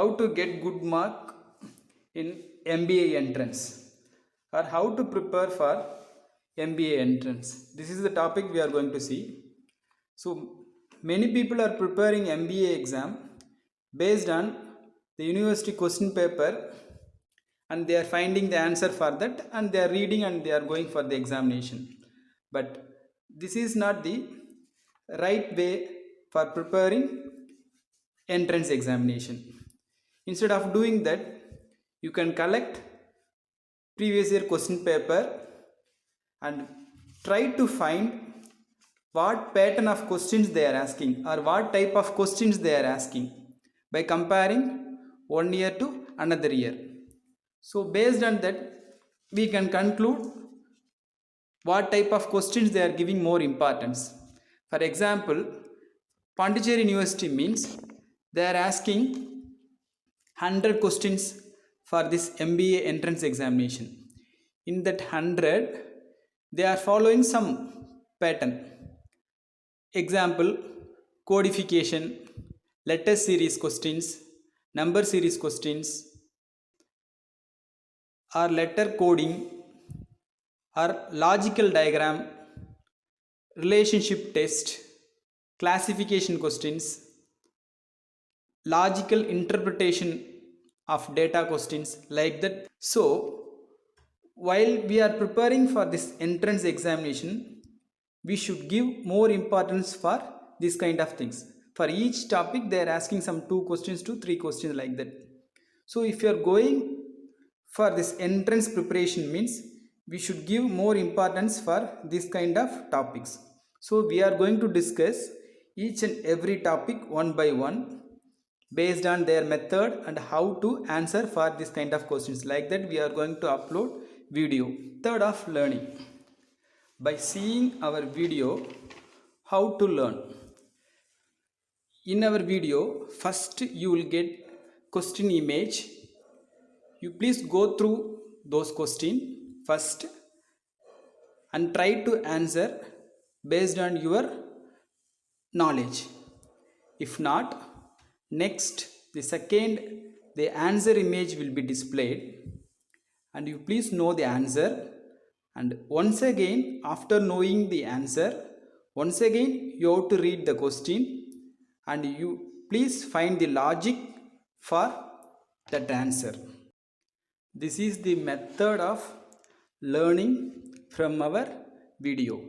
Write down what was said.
how to get good mark in MBA entrance or how to prepare for MBA entrance. This is the topic we are going to see. So many people are preparing MBA exam based on the university question paper, and they are finding the answer for that and they are reading and they are going for the examination. But this is not the right way for preparing entrance examination. Instead of doing that, you can collect previous year question paper and try to find what pattern of questions they are asking or what type of questions they are asking by comparing one year to another year. So based on that, we can conclude what type of questions they are giving more importance. For example, Pondicherry University means they are asking 100 questions for this MBA entrance examination. In that 100, they are following some pattern. Example, codification, letter series questions, number series questions, or letter coding, or logical diagram, relationship test, classification questions, logical interpretation of data questions, like that. So while we are preparing for this entrance examination, we should give more importance for this kind of things. For each topic they are asking some 2 questions to 3 questions, like that. So if you are going for this entrance preparation means we should give more importance for this kind of topics. So we are going to discuss each and every topic one by one based on their method and how to answer for this kind of questions. Like that, we are going to upload video. Method of learning. By seeing our video, how to learn. In our video, first you will get question image. You please go through those questions first and try to answer based on your knowledge. If not, next the answer image will be displayed and you please know the answer, and once again after knowing the answer, once again you have to read the question and you please find the logic for that answer. This is the method of learning from our video.